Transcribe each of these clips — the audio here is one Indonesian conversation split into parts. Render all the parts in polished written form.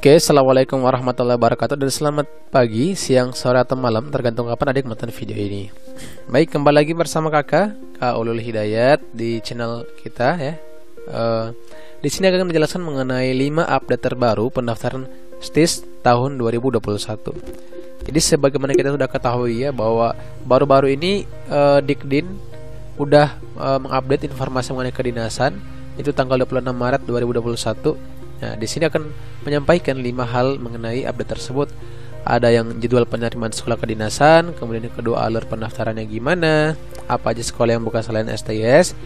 Oke, assalamualaikum warahmatullahi wabarakatuh dan selamat pagi, siang, sore atau malam tergantung kapan adik menonton video ini. Baik, kembali lagi bersama Kak Ulul Hidayat di channel kita ya. Di sini akan menjelaskan mengenai 5 update terbaru pendaftaran STIS tahun 2021. Jadi sebagaimana kita sudah ketahui ya bahwa baru-baru ini Dikdin udah mengupdate informasi mengenai kedinasan itu tanggal 26 Maret 2021. Nah, di sini akan menyampaikan 5 hal mengenai update tersebut. Ada yang jadwal penerimaan sekolah kedinasan, kemudian yang kedua alur pendaftarannya gimana, apa aja sekolah yang buka selain STIS,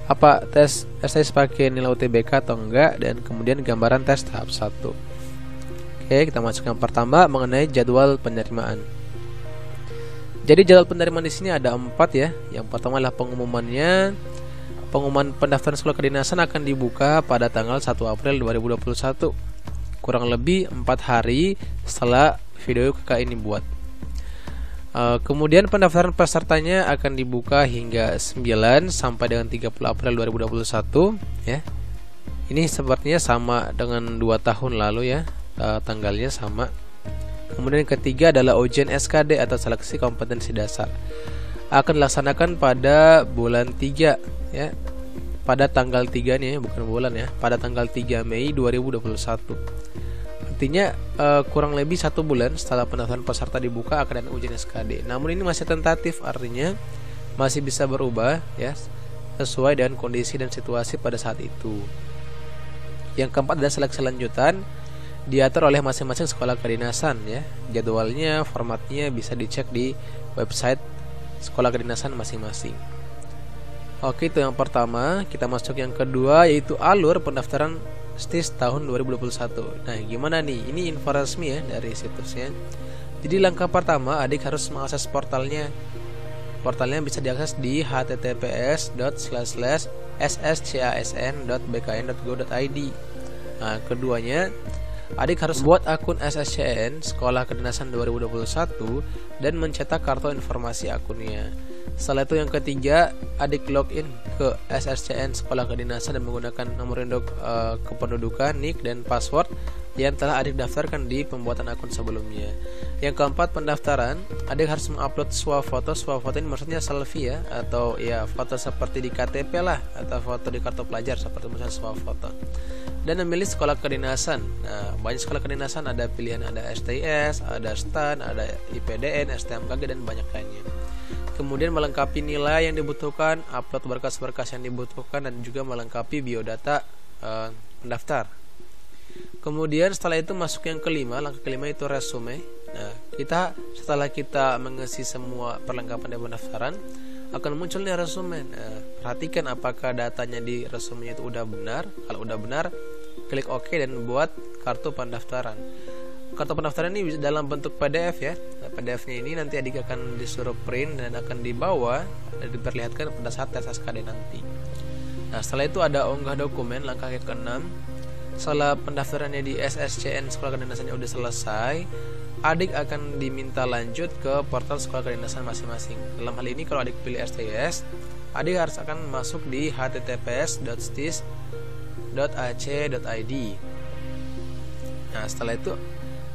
apa tes STIS pakai nilai UTBK atau enggak, dan kemudian gambaran tes tahap 1. Oke, kita masuk yang pertama mengenai jadwal penerimaan. Jadi jadwal penerimaan di sini ada 4 ya. Yang pertama adalah pengumumannya. Pengumuman pendaftaran sekolah kedinasan akan dibuka pada tanggal 1 April 2021, kurang lebih 4 hari setelah video kakak ini buat. Kemudian pendaftaran pesertanya akan dibuka hingga 9 sampai dengan 30 April 2021 ya. Ini sepertinya sama dengan 2 tahun lalu ya, tanggalnya sama. Kemudian yang ketiga adalah ujian SKD atau seleksi kompetensi dasar, akan dilaksanakan pada bulan 3 ya, pada tanggal 3 nih ya, bukan bulan ya, pada tanggal 3 Mei 2021. Artinya kurang lebih 1 bulan setelah pendaftaran peserta dibuka akan ada ujian SKD. Namun ini masih tentatif, artinya masih bisa berubah ya, sesuai dengan kondisi dan situasi pada saat itu. Yang keempat adalah seleksi lanjutan, diatur oleh masing-masing sekolah kedinasan ya. Jadwalnya, formatnya bisa dicek di website sekolah kedinasan masing-masing. Oke, itu yang pertama. Kita masuk yang kedua, yaitu alur pendaftaran STIS tahun 2021. Nah, gimana nih? Ini info resmi ya dari situsnya. Jadi langkah pertama, adik harus mengakses portalnya. Portalnya bisa diakses di https://sschasn.bkn.go.id. Nah, keduanya, adik harus buat akun SSCN Sekolah Kedinasan 2021 dan mencetak kartu informasi akunnya. Setelah itu yang ketiga, adik login ke SSCN Sekolah Kedinasan dan menggunakan nomor induk kependudukan, NIK, dan password yang telah adik daftarkan di pembuatan akun sebelumnya. Yang keempat, pendaftaran, adik harus mengupload swafoto. Swafoto ini maksudnya selfie ya, atau ya foto seperti di KTP lah, atau foto di kartu pelajar seperti misalnya swafoto. Dan memilih sekolah kedinasan. Nah, banyak sekolah kedinasan, ada pilihan, ada STIS, ada STAN, ada IPDN, STMKG, dan banyak lainnya. Kemudian melengkapi nilai yang dibutuhkan, upload berkas-berkas yang dibutuhkan, dan juga melengkapi biodata pendaftar. Kemudian setelah itu masuk yang kelima, langkah kelima itu resume. Nah, setelah kita mengisi semua perlengkapan dari pendaftaran, akan muncul nih resume. Nah, perhatikan apakah datanya di resume itu udah benar. Kalau udah benar, klik OK dan buat kartu pendaftaran. Kartu pendaftaran ini dalam bentuk PDF ya. Nah, PDF-nya ini nanti adik akan disuruh print dan akan dibawa dan diperlihatkan pada saat tes SKD nanti. Nah, setelah itu ada unggah dokumen, langkah yang ke-6. Setelah pendaftarannya di SSCN Sekolah Kedinasannya udah selesai, adik akan diminta lanjut ke portal sekolah kedinasan masing-masing. Dalam hal ini kalau adik pilih STIS, adik harus akan masuk di https://stis.ac.id. Nah, setelah itu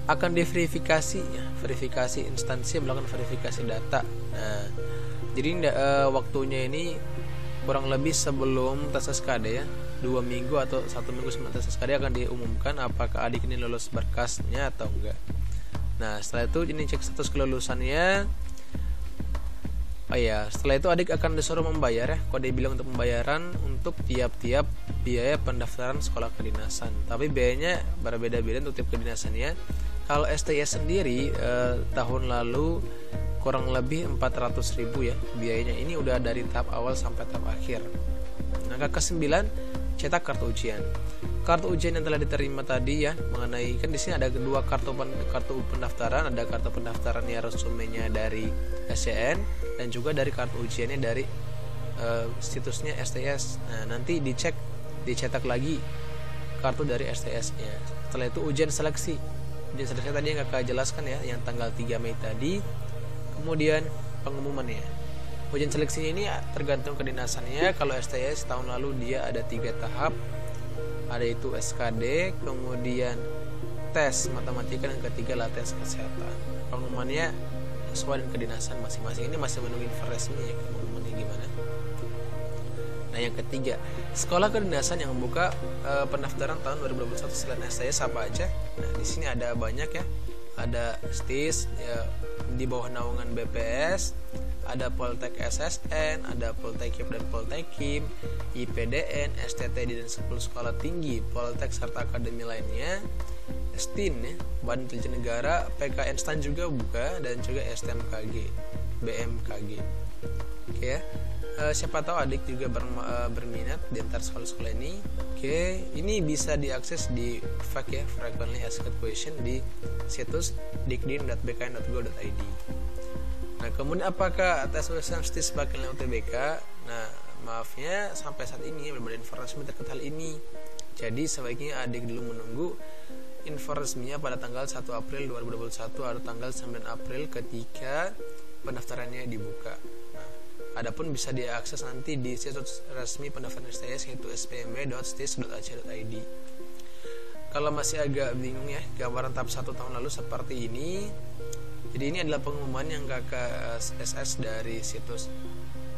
akan diverifikasi ya, verifikasi instansi, melakukan verifikasi data. Nah, jadi waktunya ini kurang lebih sebelum tes SKD ya, 2 minggu atau 1 minggu sebelum tes SKD akan diumumkan apakah adik ini lulus berkasnya atau enggak. Nah, setelah itu ini cek status kelulusannya. Oh ya, setelah itu adik akan disuruh membayar ya. Kode bilang untuk pembayaran untuk tiap-tiap biaya pendaftaran sekolah kedinasan. Tapi biayanya berbeda-beda untuk tiap kedinasannya. Kalau STIS sendiri tahun lalu kurang lebih 400.000 ya biayanya. Ini udah dari tahap awal sampai tahap akhir. Nah, ke-9, cetak kartu ujian. Kartu ujian yang telah diterima tadi ya, mengenai kan di sini ada kedua kartu pendaftaran, ada kartu pendaftarannya resumenya dari SCN dan juga dari kartu ujiannya dari situsnya STIS. Nah, nanti dicetak lagi kartu dari STIS-nya. Setelah itu ujian seleksi. Ujian seleksi tadi yang kakak jelaskan ya, yang tanggal 3 Mei tadi. Kemudian pengumumannya. Ujian seleksinya ini tergantung kedinasannya. Kalau STIS tahun lalu dia ada 3 tahap. Ada itu SKD, kemudian tes matematika, dan ketiga adalah tes kesehatan. Pengumumannya sesuai dengan kedinasan masing-masing. Ini masih menunggu info resmi ya, pengumumannya gimana. Nah, yang ketiga, sekolah kedinasan yang membuka pendaftaran tahun 2021 selain STS apa aja? Nah, di sini ada banyak ya. Ada STIS ya, di bawah naungan BPS, ada Poltek SSN, ada Poltekim dan Poltekim, IPDN, STTD dan 10 sekolah tinggi, Poltek serta akademi lainnya, STIN ya, Badan Intelijen Negara, PKN STAN juga buka, dan juga STMKG, BMKG. Oke ya. Siapa tahu adik juga berminat di antara sekolah-sekolah ini. Oke, ini bisa diakses di FAQ ya, Frequently Asked Question, di situs dikdin.bkn.go.id. Nah, kemudian apakah tes wawasan STIS bakal UTBK? Nah, maafnya sampai saat ini belum ada info resmi terkait hal ini. Jadi sebaiknya adik dulu menunggu info resminya pada tanggal 1 April 2021 atau tanggal 9 April ketika pendaftarannya dibuka. Adapun bisa diakses nanti di situs resmi pendaftaran STS yaitu spmb.stis.ac.id. Kalau masih agak bingung ya, gambaran tahap 1 tahun lalu seperti ini. Jadi ini adalah pengumuman yang kakak SS dari situs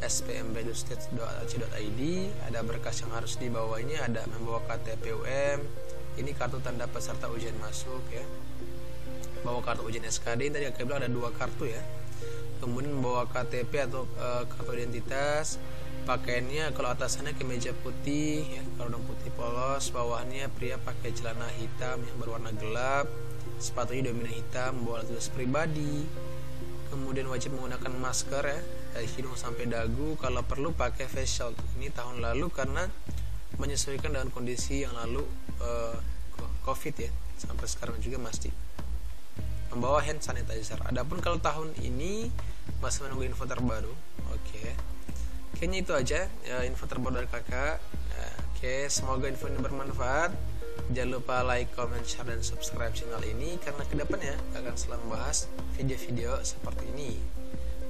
spmb.stis.ac.id. Ada berkas yang harus dibawanya, ada membawa KTP UM, ini kartu tanda peserta ujian masuk ya, bawa kartu ujian SKD. Tadi kakak bilang ada 2 kartu ya. Kemudian membawa KTP atau kartu identitas. Pakaiannya kalau atasannya kemeja putih ya, kerudung putih polos, bawahnya pria pakai celana hitam yang berwarna gelap, sepatunya dominan hitam, membawa alat tulis pribadi. Kemudian wajib menggunakan masker ya, dari hidung sampai dagu, kalau perlu pakai face shield. Ini tahun lalu karena menyesuaikan dengan kondisi yang lalu COVID ya, sampai sekarang juga masih membawa hand sanitizer. Adapun kalau tahun ini masih menunggu info terbaru. Oke. Kayaknya itu aja ya, info terbaru dari kakak. Oke, semoga info ini bermanfaat. Jangan lupa like, comment, share, dan subscribe channel ini karena kedepannya akan selalu membahas video-video seperti ini.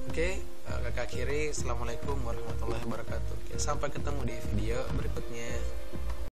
Oke, kakak akhiri. Assalamualaikum warahmatullahi wabarakatuh. Oke, sampai ketemu di video berikutnya.